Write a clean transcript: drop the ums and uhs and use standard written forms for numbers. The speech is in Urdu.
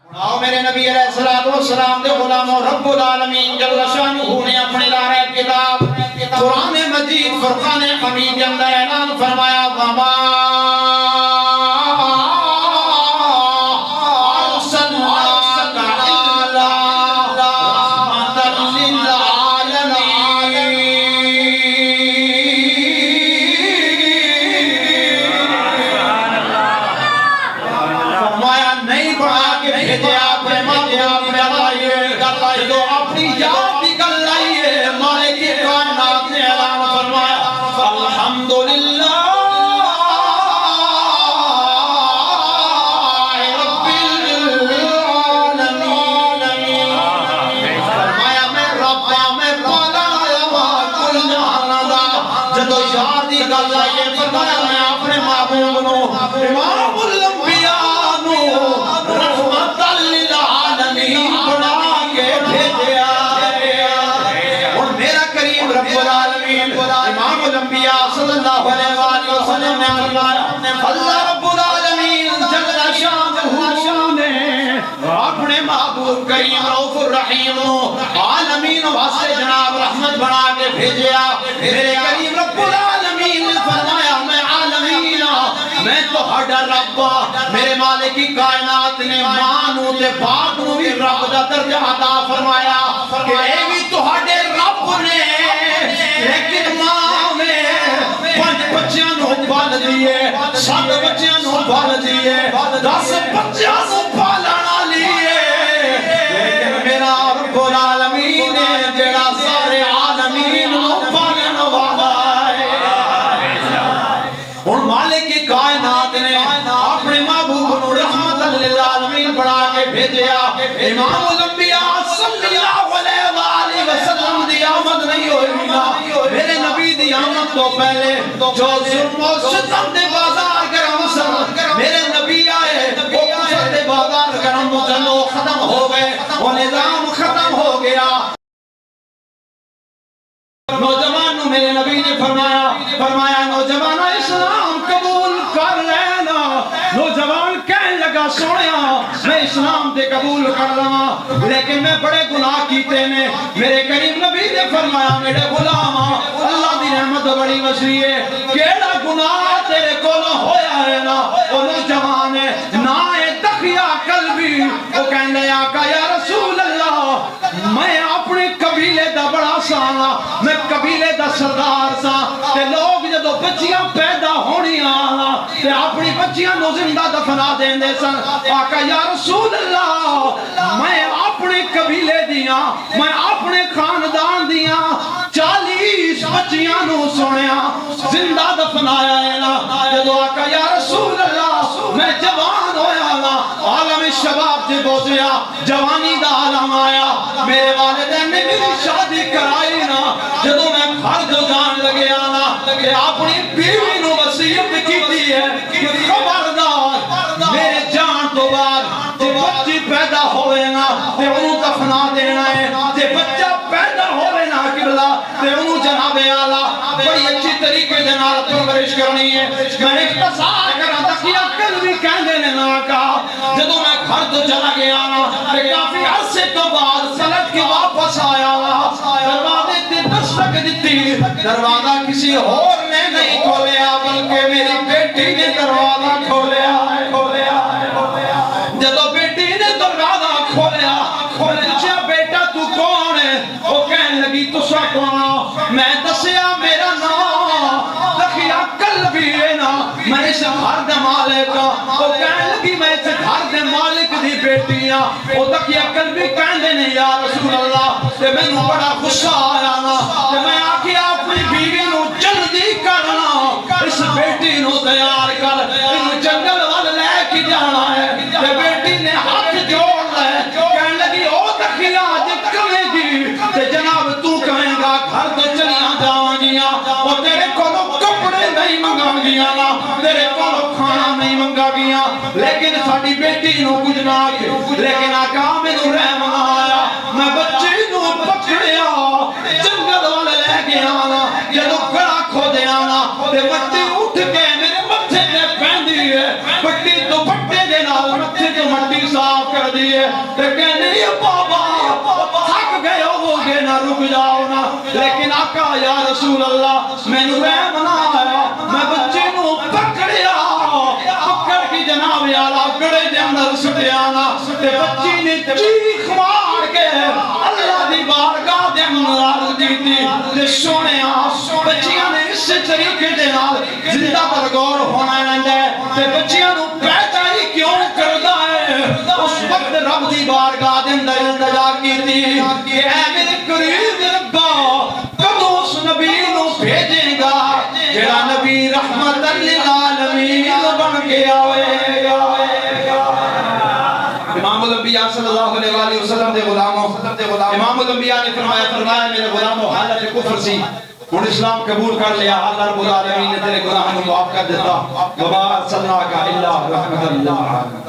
آؤ میرے نبی علیہ السلام دے غلاموں، رب العالمین جل شانہ نے اپنے لارے کتاب قرآن مجید فرقان حمید کے اندر اعلان فرمایا وما امام الانبیاء نو رحمت للعالمین بنا کے بھیجیا اور میرا کریم رب العالمین امام الانبیاء صلی اللہ علیہ وآلہ وسلم نے فرمایا اللہ رب العالمین جل شانہ نے اپنے محبوب کریم رؤوف الرحیم عالمین واسطے جناب رحمت بنا کے بھیجیا میرے کریم رب العالمین نے فرمایا میں تو ہڈا رب میرے مالک کی کائنات نے مانو تے باپ نو بھی رب دا درجہ عطا فرمایا کہ اے بھی تو ہڈے رب نے لیکن ماں نے 5 بچیاں نو پال دیے 7 بچیاں نو پال دیے 10 بچیاں نو پالنا لیے لیکن میرا رب العالمین نے جڑا سارے عالمین نو پالن والا اور مالک کی کائنات نے اپنے محبوب نو رحمت للعالمین بنا کے بھیجیا امام الانبیاء صلی اللہ علیہ وآلہ وسلم دی آمد نہیں ہوئی نا میرے نبی دی آمد تو پہلے جو ظلم و ستم دے بازار گرم سن میرے نبی آئے وہ کفر دے بازار گرم جنو ختم ہو گئے وہ نظام ختم ہو گیا نوجوان نو میرے نبی نے فرمایا نوجوان اسلام قبول کر لینا نوجوان کہنے لگا سوڑیا میں اسلام دے قبول کر لما لیکن میں بڑے گناہ کیتے نے میرے کریم نبی نے فرمایا میرے غلام اللہ دی رحمت بڑی وسیع ہے کیڑا گناہ تیرے کولوں ہویا ہے نا او نوجوان ہے نا اے تخیا قلبی او کہنے آقا یا رسول اللہ میں اپنے قبیلے دا بڑا سانا میں قبیلے دا سردار سا تے لوگ جدو بچیاں پیدا ہونی آنا تے اپنی بچیاں نو زندہ دفنا دیں دے سن آقا یا رسول اللہ میں اپنے قبیلے دیاں میں اپنے خاندان دیاں 40 بچیاں نو سنیا زندہ دفنایا ہے نا جدو آقا یا رسول اللہ میں جوان ہویا نا عالم شباب سے بوزیا جوانی دا عالم آیا میرے والدین نے میری شادی کرائی نا جدو میں گھر جو جان لگے آنا کہ اپنی بیوی نو وصیت کی ہے کہ خبردار میرے جان تو بعد تے بچی پیدا ہوئے نا تے انہوں دفنا دینا ہے تے بچہ پیدا ہوئے نا قبلہ تے انہوں جناب اعلیٰ بڑی اچھی طریقے جنال پرورش کرنی ہے میں اختصار کرا تکیہ کل بھی کہنے لینا کہا جدو میں گھر تو چلا گیا نا کہ کافی عرصے تو بعد سلط کے واپس آیا دروازے تے دستک دیتی دروازہ کسی اور نے نہیں کھولیا بلکہ میری بیٹی نے دروازہ کھولیا جدو بیٹی نے دروازہ کھولیا پوچھا بیٹا تو کون ہے وہ کہنے لگی تو سا کون میں دسیا میرا نام دخیا قلبی ہے نا میں اس گھر دے مالک وہ کہنے لگی میں اس گھر دے مالک دی بیٹیاں وہ دخیا قلبی کہنے نے یا رسول اللہ کہ میں نو بڑا غصہ آیا نا کہ میں آکے اپنی بیوی نو جلدی کرنا اس بیٹی نو تیار کر ان جنگل وال لے کے جانا ہے کہ بیٹی نے ہاتھ جوڑ لے کہنے لگی او دخیا جب کمے گی تے جناب تو کہیں گا گھر تو چلیاں جاواں گیاں اور تیرے کولوں کپڑے نہیں منگا گیاں نا تیرے کولوں کھانا نہیں منگا گیاں لیکن ساڈی بیٹی نو کچھ نہ لیکن آقا مینوں رحم آیا میں بچے نو پکڑیا جنگل والے لے گیا نا جدو گڑا کھودیا نا تے بچے اٹھ کے میرے متھے تے پیندی ہے پٹی تو پٹے دے نال متھے تو مٹی صاف کر دی ہے تے کہنے بابا تھک گئے ہو گے نہ رک جاؤ نا لیکن آقا یا رسول اللہ میں نو رحم نہ آیا میں بچے نو پکڑیا پکڑ کی جناب یالا گڑے دے اندر سٹیا نا تے بچی نے چیخ مار کے اللہ دی بارگاہ دے اندر عرض کیتی تے سونیا بچیاں نے اس طریقے دے نال زندہ برگور ہونا ہے تے بچیاں نو پیدا ہی کیوں کردا ہے اس وقت رب دی بارگاہ دے اندر التجا کیتی کہ اے میرے قریب ربا کدوں اس نبی نو بھیجے گا جڑا نبی رحمت للعالمین بن کے آوے گا امام الانبیاء صلی اللہ علیہ وآلہ وسلم دے غلاموں امام الانبیاء نے فرمایا میرے غلاموں حالت کفر سی ان اسلام قبول کر لیا اللہ رب العالمین نے تیرے گناہوں کو معاف کر دیتا وما ارسلناک الا رحمۃ للعالمین